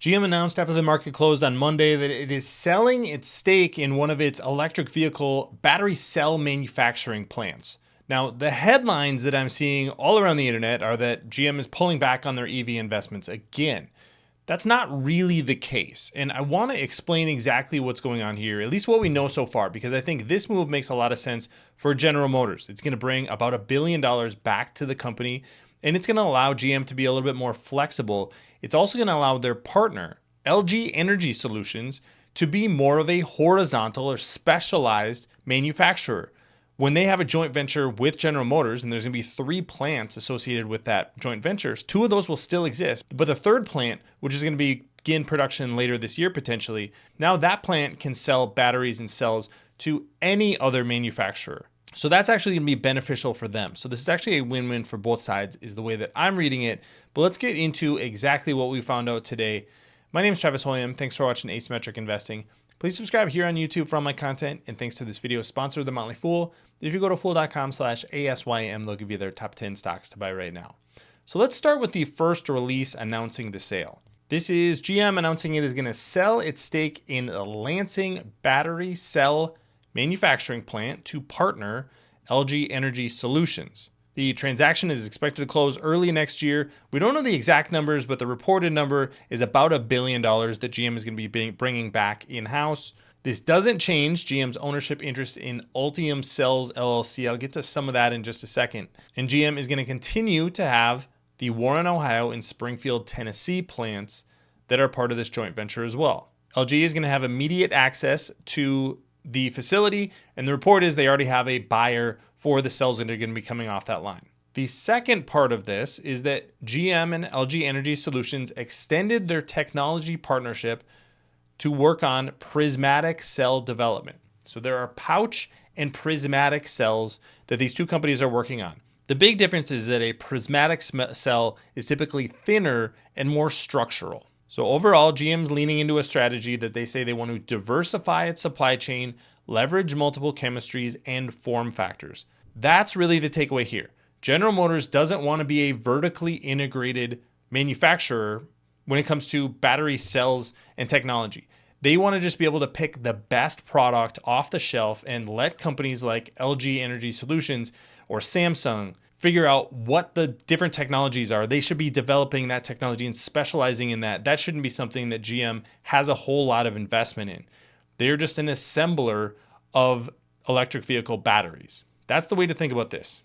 GM announced after the market closed on Monday that it is selling its stake in one of its electric vehicle battery cell manufacturing plants. Now, the headlines that I'm seeing all around the internet are that GM is pulling back on their EV investments again. That's not really the case. And I want to explain exactly what's going on here, at least what we know so far, because I think this move makes a lot of sense for General Motors. It's going to bring about $1 billion back to the company, and it's going to allow GM to be a little bit more flexible. It's also going to allow their partner, LG Energy Solutions, to be more of a horizontal or specialized manufacturer. When they have a joint venture with General Motors, and there's going to be 3 plants associated with that joint ventures, 2 of those will still exist, but the third plant, which is going to begin production later this year potentially, now that plant can sell batteries and cells to any other manufacturer. So that's actually going to be beneficial for them. So this is actually a win-win for both sides is the way that I'm reading it. But let's get into exactly what we found out today. My name is Travis Hoium. Thanks for watching Asymmetric Investing. Please subscribe here on YouTube for all my content. And thanks to this video sponsor, The Motley Fool. If you go to fool.com/ASYM, they'll give you their top 10 stocks to buy right now. So let's start with the first release announcing the sale. This is GM announcing it is going to sell its stake in the Lansing battery cell manufacturing plant to partner LG Energy Solutions. The transaction is expected to close early next year. We don't know the exact numbers, but the reported number is about $1 billion that GM is going to be bringing back in-house. This doesn't change GM's ownership interest in Ultium Cells LLC. I'll get to some of that in just a second. And GM is going to continue to have the Warren, Ohio and Springfield, Tennessee plants that are part of this joint venture as well. LG is going to have immediate access to the facility, and the report is they already have a buyer for the cells that are going to be coming off that line. The second part of this is that GM and LG Energy Solutions extended their technology partnership to work on prismatic cell development. So there are pouch and prismatic cells that these two companies are working on. The big difference is that a prismatic cell is typically thinner and more structural. So overall, GM's leaning into a strategy that they say they want to diversify its supply chain, leverage multiple chemistries and form factors. That's really the takeaway here. General Motors doesn't want to be a vertically integrated manufacturer when it comes to battery cells and technology. They want to just be able to pick the best product off the shelf and let companies like LG Energy Solutions or Samsung figure out what the different technologies are. They should be developing that technology and specializing in that. That shouldn't be something that GM has a whole lot of investment in. They're just an assembler of electric vehicle batteries. That's the way to think about this.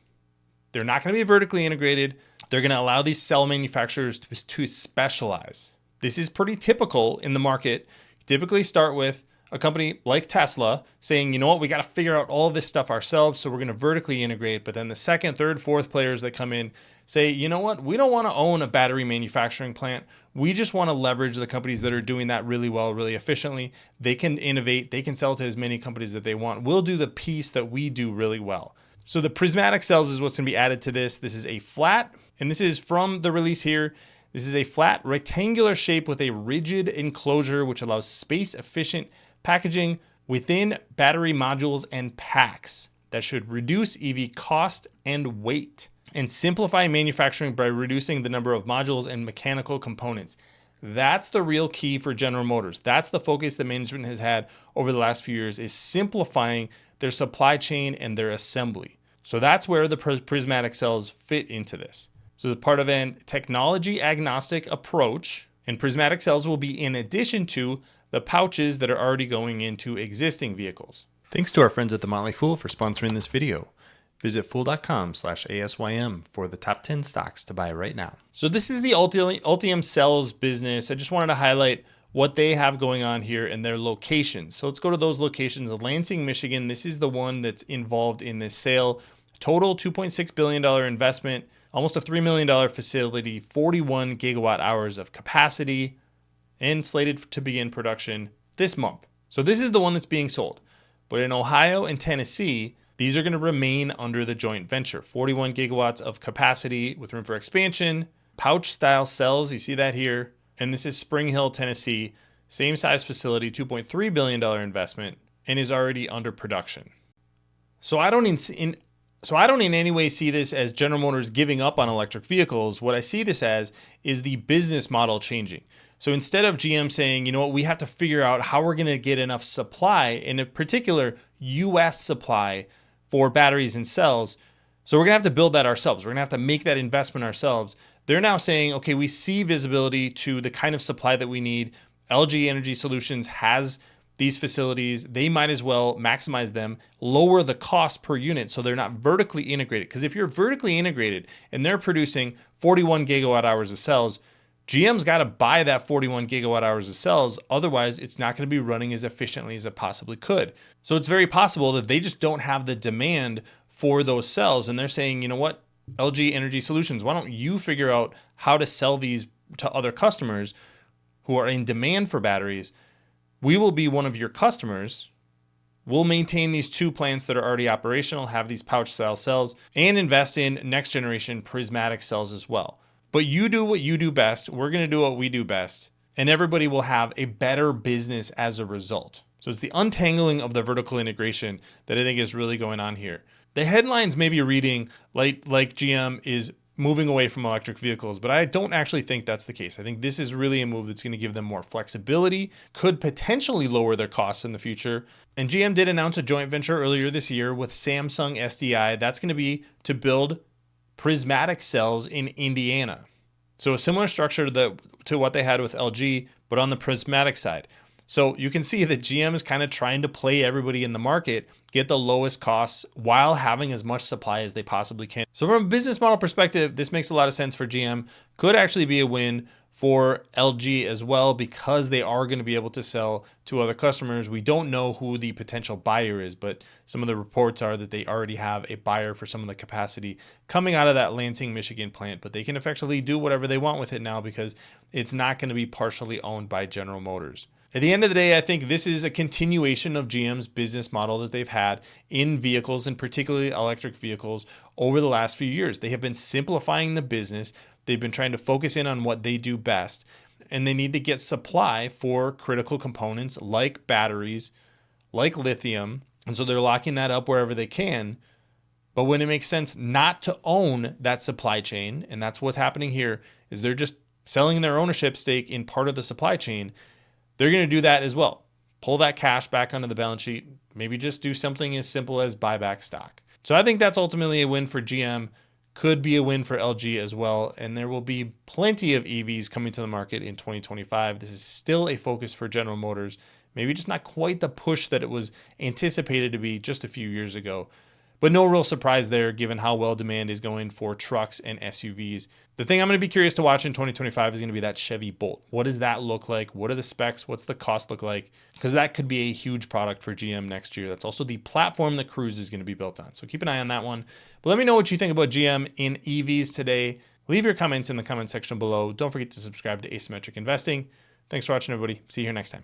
They're not going to be vertically integrated. They're going to allow these cell manufacturers to specialize. This is pretty typical in the market. You typically start with a company like Tesla saying, you know what, we got to figure out all of this stuff ourselves, so we're going to vertically integrate. But then the second, third, fourth players that come in say, you know what, we don't want to own a battery manufacturing plant. We just want to leverage the companies that are doing that really well, really efficiently. They can innovate. They can sell to as many companies that they want. We'll do the piece that we do really well. So the prismatic cells is what's going to be added to this. This is a flat, and this is from the release here. This is a flat rectangular shape with a rigid enclosure, which allows space-efficient packaging within battery modules and packs that should reduce EV cost and weight and simplify manufacturing by reducing the number of modules and mechanical components. That's the real key for General Motors. That's the focus that management has had over the last few years, is simplifying their supply chain and their assembly. So that's where the prismatic cells fit into this. So as part of a technology agnostic approach, and prismatic cells will be in addition to the pouches that are already going into existing vehicles. Thanks to our friends at The Motley Fool for sponsoring this video. Visit fool.com/ASYM for the top 10 stocks to buy right now. So this is the Ultium Cells business. I just wanted to highlight what they have going on here and their locations. So let's go to those locations. Lansing, Michigan, this is the one that's involved in this sale. Total $2.6 billion investment, almost a $3 million facility, 41 gigawatt hours of capacity, and slated to begin production this month. So this is the one that's being sold. But in Ohio and Tennessee, these are going to remain under the joint venture. 41 gigawatts of capacity with room for expansion, pouch style cells, you see that here. And this is Spring Hill, Tennessee, same size facility, $2.3 billion investment, and is already under production. So I don't So I don't in any way see this as General Motors giving up on electric vehicles. What I see this as is the business model changing. So instead of GM saying, you know what, we have to figure out how we're going to get enough supply, in a particular US supply for batteries and cells. So we're going to have to build that ourselves. We're going to have to make that investment ourselves. They're now saying, okay, we see visibility to the kind of supply that we need. LG Energy Solutions has these facilities. They might as well maximize them, lower the cost per unit so they're not vertically integrated. Because if you're vertically integrated and they're producing 41 gigawatt hours of cells, GM's got to buy that 41 gigawatt hours of cells. Otherwise, it's not going to be running as efficiently as it possibly could. So it's very possible that they just don't have the demand for those cells. And they're saying, you know what, LG Energy Solutions, why don't you figure out how to sell these to other customers who are in demand for batteries? We will be one of your customers. We'll maintain these 2 plants that are already operational, have these pouch style cells, and invest in next generation prismatic cells as well. But you do what you do best. We're going to do what we do best. And everybody will have a better business as a result. So it's the untangling of the vertical integration that I think is really going on here. The headlines may be reading like GM is moving away from electric vehicles, but I don't actually think that's the case. I think this is really a move that's going to give them more flexibility, could potentially lower their costs in the future. And GM did announce a joint venture earlier this year with Samsung SDI. That's going to be to build prismatic cells in Indiana. So a similar structure to what they had with LG, but on the prismatic side. So you can see that GM is kind of trying to play everybody in the market, get the lowest costs while having as much supply as they possibly can. So from a business model perspective, this makes a lot of sense for GM. Could actually be a win for LG as well, because they are going to be able to sell to other customers. We don't know who the potential buyer is, but some of the reports are that they already have a buyer for some of the capacity coming out of that Lansing, Michigan plant, but they can effectively do whatever they want with it now because it's not going to be partially owned by General Motors. At the end of the day, I think this is a continuation of GM's business model that they've had in vehicles, and particularly electric vehicles, over the last few years. They have been simplifying the business. They've been trying to focus in on what they do best, and they need to get supply for critical components like batteries, like lithium, and so they're locking that up wherever they can. But when it makes sense not to own that supply chain, and that's what's happening here, is they're just selling their ownership stake in part of the supply chain, they're going to do that as well. Pull that cash back onto the balance sheet, maybe just do something as simple as buy back stock. So I think that's ultimately a win for GM. Could be a win for LG as well. And there will be plenty of EVs coming to the market in 2025. This is still a focus for General Motors. Maybe just not quite the push that it was anticipated to be just a few years ago. But no real surprise there, given how well demand is going for trucks and SUVs. The thing I'm going to be curious to watch in 2025 is going to be that Chevy Bolt. What does that look like? What are the specs? What's the cost look like? Because that could be a huge product for GM next year. That's also the platform that Cruise is going to be built on. So keep an eye on that one. But let me know what you think about GM in EVs today. Leave your comments in the comment section below. Don't forget to subscribe to Asymmetric Investing. Thanks for watching, everybody. See you here next time.